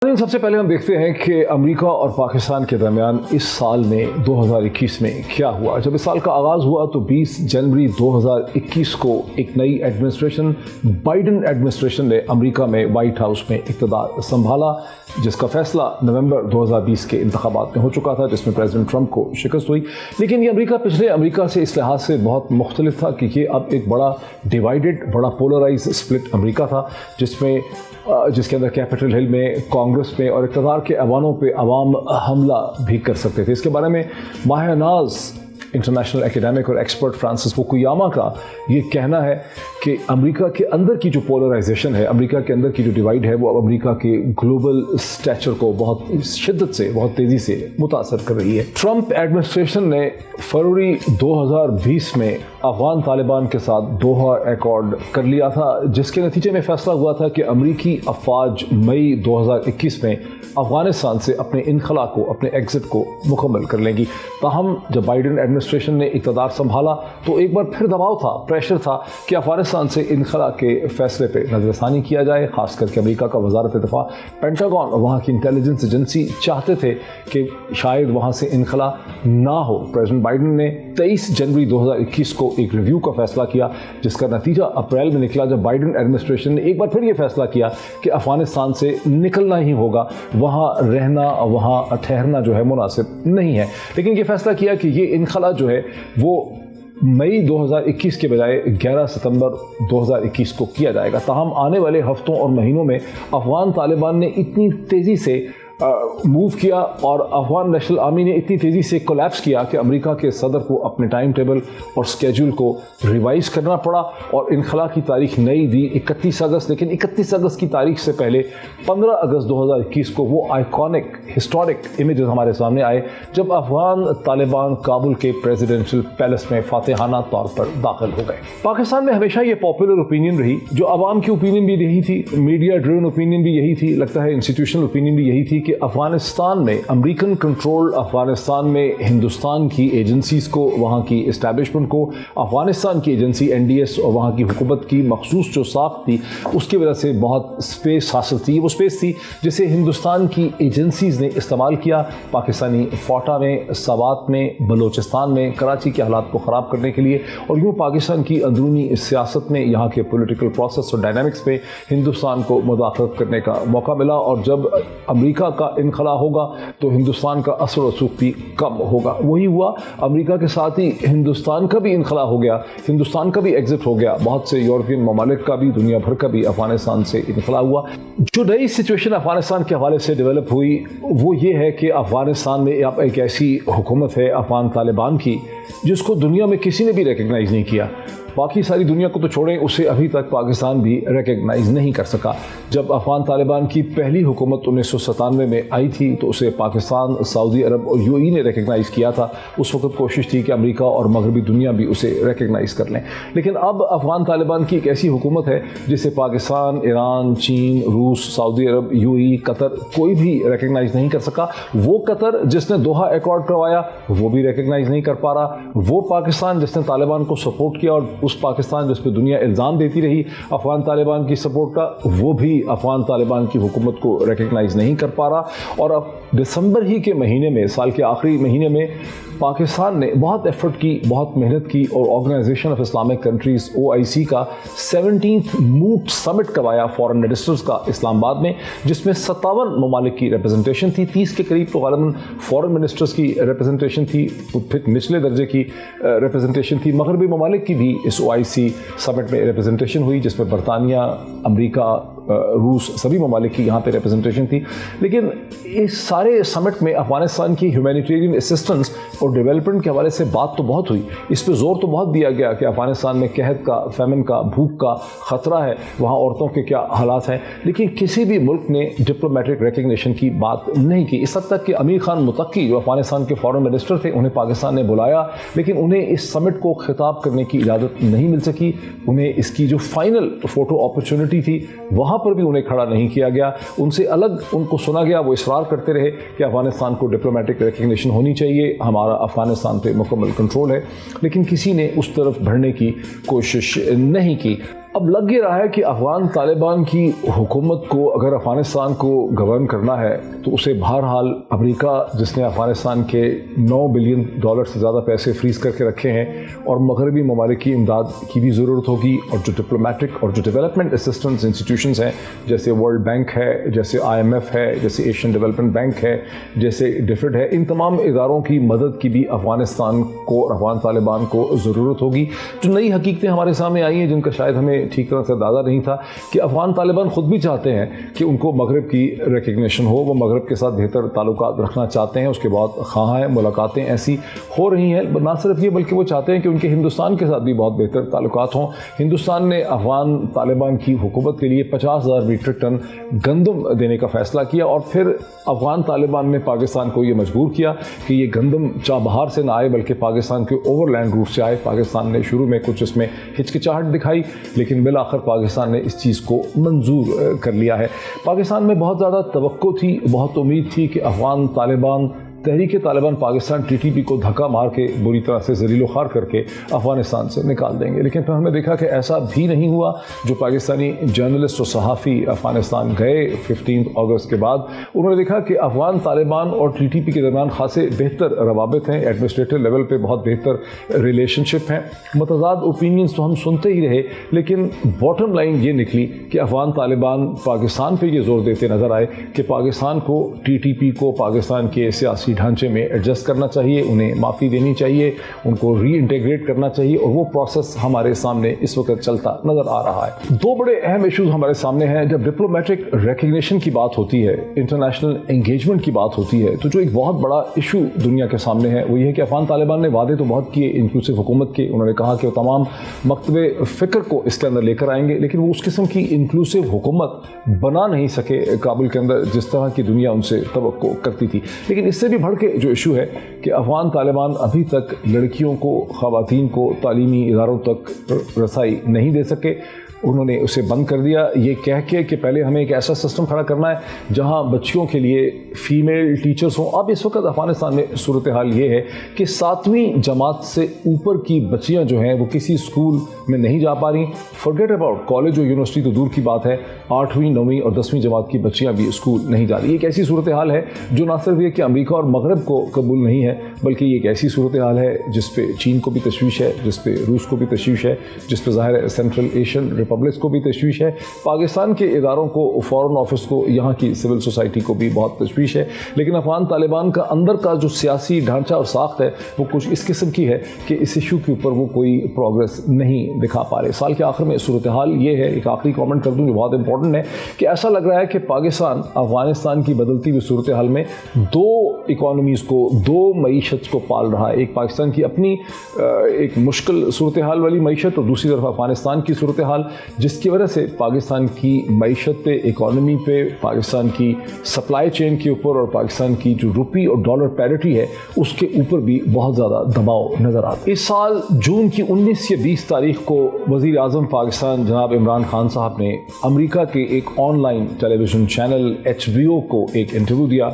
سب سے پہلے ہم دیکھتے ہیں کہ امریکہ اور پاکستان کے درمیان اس سال میں 2021 میں کیا ہوا۔ جب اس سال کا آغاز ہوا تو 20 جنوری 2021 کو ایک نئی ایڈمنسٹریشن بائیڈن ایڈمنسٹریشن نے امریکہ میں وائٹ ہاؤس میں اقتدار سنبھالا، جس کا فیصلہ نومبر 2020 کے انتخابات میں ہو چکا تھا، جس میں پریزیڈنٹ ٹرمپ کو شکست ہوئی۔ لیکن یہ امریکہ پچھلے امریکہ سے اس لحاظ سے بہت مختلف تھا کہ یہ اب ایک بڑا ڈیوائیڈڈ، بڑا پولرائز اسپلٹ امریکہ تھا، جس کے اندر کیپٹل ہل میں، کانگریس میں اور اقتدار کے ایوانوں پہ عوام حملہ بھی کر سکتے تھے۔ اس کے بارے میں ماہر ناز انٹرنیشنل ایکیڈیمک اور ایکسپرٹ فرانسس فوکویاما کا یہ کہنا ہے کہ امریکہ کے اندر کی جو پولرائزیشن ہے، امریکہ کے اندر کی جو ڈیوائیڈ ہے، وہ اب امریکہ کے گلوبل اسٹیچر کو بہت شدت سے، بہت تیزی سے متاثر کر رہی ہے۔ ٹرمپ ایڈمنسٹریشن نے فروری 2020 میں افغان طالبان کے ساتھ دوحہ ایکارڈ کر لیا تھا، جس کے نتیجے میں فیصلہ ہوا تھا کہ امریکی افواج مئی 2021 میں افغانستان سے اپنے انخلا کو، اپنے ایگزٹ کو مکمل کر لیں گی۔ تاہم جب بائیڈن ایڈمنسٹریشن نے اقتدار سنبھالا تو ایک بار پھر دباؤ تھا، پریشر تھا کہ افغانستان سے انخلا کے فیصلے پہ نظر ثانی کیا جائے۔ خاص کر کے امریکہ کا وزارت دفاع، پینٹاگون اور وہاں کی انٹیلیجنس ایجنسی چاہتے تھے کہ شاید وہاں سے انخلا نہ ہو۔ پریزیڈنٹ بائیڈن نے 23 جنوری 2021 کو ایک ریویو کا فیصلہ کیا، جس کا نتیجہ اپریل میں نکلا، جب بائیڈن ایڈمنسٹریشن نے ایک بار پھر یہ فیصلہ کیا کہ افغانستان سے نکلنا ہی ہوگا، وہاں رہنا، وہاں ٹھہرنا جو ہے مناسب نہیں ہے۔ لیکن یہ فیصلہ کیا کہ یہ انخلا جو ہے وہ مئی 2021 کے بجائے 11 ستمبر 2021 کو کیا جائے گا۔ تاہم آنے والے ہفتوں اور مہینوں میں افغان طالبان نے اتنی تیزی سے موو کیا اور افغان نیشنل آرمی نے اتنی تیزی سے کولیپس کیا کہ امریکہ کے صدر کو اپنے ٹائم ٹیبل اور سکیجول کو ریوائز کرنا پڑا اور انخلا کی تاریخ نئی دی 31 اگست۔ لیکن 31 اگست کی تاریخ سے پہلے 15 اگست 2021 کو وہ آئیکونک ہسٹورک امیجز ہمارے سامنے آئے، جب افغان طالبان کابل کے پریزیڈنشل پیلس میں فاتحانہ طور پر داخل ہو گئے۔ پاکستان میں ہمیشہ یہ پاپولر اوپینین رہی، جو عوام کی اوپینین بھی یہی تھی، میڈیا ڈریون اوپینین بھی یہی تھی، لگتا ہے انسٹیٹیوشنل اوپینین بھی یہی تھی کہ افغانستان میں امریکن کنٹرول، افغانستان میں ہندوستان کی ایجنسیز کو، وہاں کی اسٹیبلشمنٹ کو، افغانستان کی ایجنسی NDS اور وہاں کی حکومت کی مخصوص جو ساخت تھی، اس کی وجہ سے بہت سپیس حاصل تھی۔ وہ سپیس تھی جسے ہندوستان کی ایجنسیز نے استعمال کیا پاکستانی فوٹا میں، سوات میں، بلوچستان میں، کراچی کے حالات کو خراب کرنے کے لیے، اور یوں پاکستان کی اندرونی سیاست میں، یہاں کے پولیٹیکل پروسیس اور ڈائنامکس میں ہندوستان کو مداخلت کرنے کا موقع ملا۔ اور جب امریکہ کا انخلا ہوگا تو ہندوستان کا اثر و رسوخ بھی کم ہوگا۔ وہی ہوا، امریکہ کے ساتھ ہی ہندوستان کا بھی انخلا ہو گیا، ہندوستان کا بھی ایگزٹ ہو گیا، بہت سے یورپین ممالک کا بھی، دنیا بھر کا بھی افغانستان سے انخلا ہوا۔ جو نئی سچویشن افغانستان کے حوالے سے ڈیولپ ہوئی وہ یہ ہے کہ افغانستان میں اب ایک ایسی حکومت ہے افغان طالبان کی جس کو دنیا میں کسی نے بھی ریکگنائز نہیں کیا۔ باقی ساری دنیا کو تو چھوڑیں، اسے ابھی تک پاکستان بھی ریکگنائز نہیں کر سکا۔ جب افغان طالبان کی پہلی حکومت 1997 میں آئی تھی تو اسے پاکستان، سعودی عرب اور UAE نے ریکگنائز کیا تھا۔ اس وقت کوشش تھی کہ امریکہ اور مغربی دنیا بھی اسے ریکگنائز کر لیں۔ لیکن اب افغان طالبان کی ایک ایسی حکومت ہے جسے پاکستان، ایران، چین، روس، سعودی عرب، UAE، قطر کوئی بھی ریکگنائز نہیں کر سکا۔ وہ قطر جس نے دوحہ ایکارڈ کروایا وہ بھی ریکگنائز نہیں کر پا رہا، وہ پاکستان جس نے طالبان کو سپورٹ کیا اور اس پاکستان جس پہ دنیا الزام دیتی رہی افغان طالبان کی سپورٹ کا، وہ بھی افغان طالبان کی حکومت کو ریکگنائز نہیں کر پا رہا۔ اور اب دسمبر ہی کے مہینے میں، سال کے آخری مہینے میں، پاکستان نے بہت ایفرٹ کی، بہت محنت کی اور organisation of Islamic countries OIC کا 17th موٹ سمٹ کروایا فارن منسٹرز کا اسلام آباد میں، جس میں 57 ممالک کی ریپرزنٹیشن تھی، 30 کے قریب تو غالباً فارن منسٹرز کی ریپرزنٹیشن تھی، پھر نچلے درجے کی ریپرزنٹیشن تھی، مغربی ممالک کی بھی اس OIC سمٹ میں ریپرزنٹیشن ہوئی، جس میں برطانیہ، امریکہ، روس، سبھی ممالک کی یہاں پہ ریپرزنٹیشن تھی۔ لیکن اس سارے سمٹ میں افغانستان کی ہیومینیٹیرین اسسٹنس اور ڈیولپمنٹ کے حوالے سے بات تو بہت ہوئی، اس پہ زور تو بہت دیا گیا کہ افغانستان میں قحط کا، فیمن کا، بھوک کا خطرہ ہے، وہاں عورتوں کے کیا حالات ہیں، لیکن کسی بھی ملک نے ڈپلومیٹک ریکگنیشن کی بات نہیں کی۔ اس حد تک کہ امیر خان متقی جو افغانستان کے فارن منسٹر تھے، انہیں پاکستان نے بلایا لیکن انہیں اس سمٹ کو خطاب کرنے کی اجازت نہیں مل سکی۔ انہیں اس کی جو فائنل فوٹو اپرچونٹی تھی وہاں پر بھی انہیں کھڑا نہیں کیا گیا، ان سے الگ ان کو سنا گیا۔ وہ اصرار کرتے رہے کہ افغانستان کو ڈپلومیٹک ریکگنیشن ہونی چاہیے، ہمارا افغانستان پہ مکمل کنٹرول ہے، لیکن کسی نے اس طرف بڑھنے کی کوشش نہیں کی۔ اب لگ یہ رہا ہے کہ افغان طالبان کی حکومت کو اگر افغانستان کو گورن کرنا ہے تو اسے بہرحال امریکہ جس نے افغانستان کے $9 بلین سے زیادہ پیسے فریز کر کے رکھے ہیں اور مغربی ممالک کی امداد کی بھی ضرورت ہوگی، اور جو ڈپلومیٹک اور جو ڈیولپمنٹ اسسٹنس انسٹیٹیوشنز ہیں جیسے ورلڈ بینک ہے، جیسے IMF ہے، جیسے ایشین ڈیولپمنٹ بینک ہے، جیسے ڈیفڈ ہے، ان تمام اداروں کی مدد کی بھی افغانستان کو اور افغان طالبان کو ضرورت ہوگی۔ جو نئی حقیقتیں ہمارے سامنے آئی ہیں جن کا شاید ہمیں ٹھیک طرح سے اندازہ نہیں تھا کہ افغان طالبان خود بھی چاہتے ہیں کہ ان کو مغرب کی ریکگنیشن ہو، وہ مغرب کے ساتھ بہتر تعلقات رکھنا چاہتے ہیں، اس کے بعد خواہاں ہیں ملاقاتیں ایسی ہو رہی ہیں۔ نہ صرف یہ بلکہ وہ چاہتے ہیں کہ ان کے ہندوستان کے ساتھ بھی بہت بہتر تعلقات ہوں۔ ہندوستان نے افغان طالبان کی حکومت کے لیے 50,000 میٹرک ٹن گندم دینے کا فیصلہ کیا، اور پھر افغان طالبان نے پاکستان کو یہ مجبور کیا کہ یہ گندم چابہار سے نہ آئے بلکہ پاکستان کے اوور لینڈ روٹ سے آئے۔ پاکستان نے شروع میں کچھ اس میں ہچکچاہٹ دکھائی، لیکن بالآخر پاکستان نے اس چیز کو منظور کر لیا ہے۔ پاکستان میں بہت زیادہ توقع تھی، بہت امید تھی کہ افغان طالبان تحریک طالبان پاکستان TTP کو دھکا مار کے بری طرح سے ذلیل و خوار کر کے افغانستان سے نکال دیں گے، لیکن پھر ہم نے دیکھا کہ ایسا بھی نہیں ہوا۔ جو پاکستانی جرنلسٹ اور صحافی افغانستان گئے 15 اگست کے بعد، انہوں نے دیکھا کہ افغان طالبان اور TTP کے درمیان خاصے بہتر روابط ہیں، ایڈمنسٹریٹو لیول پہ بہت بہتر ریلیشن شپ ہیں۔ متضاد اوپینینز تو ہم سنتے ہی رہے، لیکن باٹم لائن یہ نکلی کہ افغان طالبان پاکستان پہ یہ زور دیتے نظر آئے کہ پاکستان کو TTP کو پاکستان کے سیاسی ڈھانچے میں ایڈجسٹ کرنا چاہیے، انہیں معافی دینی چاہیے، ان کو ری انٹیگریٹ کرنا چاہیے، اور وہ پروسیس ہمارے سامنے اس وقت چلتا نظر آ رہا ہے۔ دو بڑے اہم ایشوز ہمارے سامنے ہیں۔ جب ڈپلومیٹک ریکگنیشن کی بات ہوتی ہے، انٹرنیشنل انگیجمنٹ کی بات ہوتی ہے، تو جو ایک بہت بڑا ایشو دنیا کے سامنے ہے وہ یہ ہے کہ افغان طالبان نے وعدے تو بہت کیے انکلوسیو حکومت کے، انہوں نے کہا کہ وہ تمام مکتب فکر کو اس کے اندر لے کر آئیں گے، لیکن وہ اس قسم کی انکلوسیو حکومت بنا نہیں سکے کابل کے اندر جس طرح کی دنیا ان سے توقع کرتی تھی۔ لیکن اس سے بھی بڑھ کے جو ایشو ہے کہ افغان طالبان ابھی تک لڑکیوں کو، خواتین کو تعلیمی اداروں تک رسائی نہیں دے سکے۔ انہوں نے اسے بند کر دیا یہ کہہ کے کہ پہلے ہمیں ایک ایسا سسٹم کھڑا کرنا ہے جہاں بچیوں کے لیے فیمیل ٹیچرز ہوں۔ اب اس وقت افغانستان میں صورتحال یہ ہے کہ 7ویں جماعت سے اوپر کی بچیاں جو ہیں وہ کسی اسکول میں نہیں جا پا رہی۔ فورگیٹ اباؤٹ کالج اور یونیورسٹی تو دور کی بات ہے، 8ویں 9ویں اور 10ویں جماعت کی بچیاں بھی اسکول نہیں جا رہی۔ یہ ایک ایسی صورتحال ہے جو نہ صرف یہ کہ امریکہ اور مغرب کو قبول نہیں ہے، بلکہ یہ ایک ایسی صورتحال ہے جس پہ چین کو بھی تشویش ہے، جس پہ روس کو بھی تشویش ہے، جس پہ ظاہر ہے سینٹرل ایشین ریپبلکس کو بھی تشویش ہے، پاکستان کے اداروں کو، فارن آفس کو، یہاں کی سول سوسائٹی کو بھی بہت تشویش ہے۔ لیکن افغان طالبان کا اندر کا جو سیاسی ڈھانچہ اور ساخت ہے وہ کچھ اس قسم کی ہے کہ اس ایشو کے اوپر وہ کوئی پروگریس نہیں دکھا پا رہے۔ سال کے آخر میں صورتحال یہ ہے، ایک آخری کامنٹ کر دوں جو بہت امپورٹنٹ ہے، کہ ایسا لگ رہا ہے کہ پاکستان افغانستان کی بدلتی ہوئی صورتحال میں دو اکانومیز کو، دو معیشت کو پال رہا ہے۔ ایک پاکستان کی اپنی ایک مشکل صورتحال والی معیشت، اور دوسری طرف افغانستان کی صورتحال جس کی وجہ سے پاکستان کی معیشت پہ، اکانومی پہ، پاکستان کی سپلائی چین کے اوپر اور پاکستان کی جو روپی اور ڈالر پیرٹی ہے اس کے اوپر بھی بہت زیادہ دباؤ نظر آتا ہے۔ اس سال جون کی 19 یا 20 تاریخ کو وزیر اعظم پاکستان جناب عمران خان صاحب نے امریکہ کے ایک online television channel HBO کو ایک انٹرویو دیا۔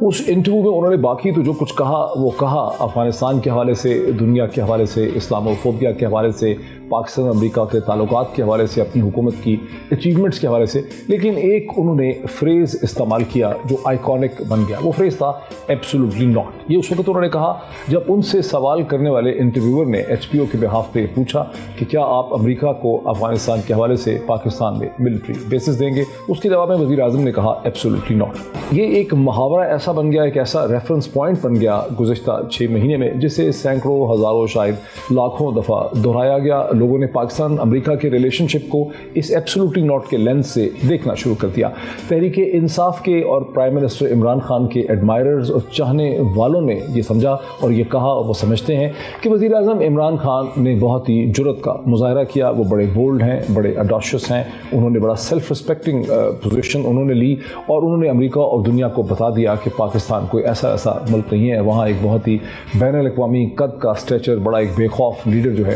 اس انٹرویو میں انہوں نے باقی تو جو کچھ کہا وہ کہا، افغانستان کے حوالے سے، دنیا کے حوالے سے، اسلامو فوبیا کے حوالے سے، پاکستان امریکہ کے تعلقات کے حوالے سے، اپنی حکومت کی اچیومنٹس کے حوالے سے، لیکن ایک انہوں نے فریز استعمال کیا جو آئیکونک بن گیا۔ وہ فریز تھا ایبسولوٹلی ناٹ۔ یہ اس وقت انہوں نے کہا جب ان سے سوال کرنے والے انٹرویور نے HBO کے بہاف پہ پوچھا کہ کیا آپ امریکہ کو افغانستان کے حوالے سے پاکستان میں ملٹری بیسز دیں گے، اس کے جواب میں وزیر اعظم نے کہا ایبسولوٹلی ناٹ۔ یہ ایک محاورہ ایسا بن گیا، ایک ایسا ریفرنس پوائنٹ بن گیا گزشتہ 6 مہینے میں جسے سینکڑوں، ہزاروں، شاید لاکھوں دفعہ دہرایا گیا۔ لوگوں نے پاکستان امریکہ کے ریلیشن شپ کو اس ایبسولوٹلی ناٹ کے لینس سے دیکھنا شروع کر دیا۔ تحریک انصاف کے اور پرائم منسٹر عمران خان کے ایڈمائررز اور چاہنے والوں نے یہ سمجھا اور یہ کہا، اور وہ سمجھتے ہیں کہ وزیر اعظم عمران خان نے بہت ہی جرأت کا مظاہرہ کیا۔ وہ بڑے بولڈ ہیں، بڑے اڈاشس ہیں، انہوں نے بڑا سیلف ریسپیکٹنگ پوزیشن انہوں نے لی، اور انہوں نے امریکہ اور دنیا کو بتا دیا کہ پاکستان کوئی ایسا ملک نہیں ہے، وہاں ایک بہت ہی بین الاقوامی قد کا اسٹیچر، بڑا ایک بے خوف لیڈر جو ہے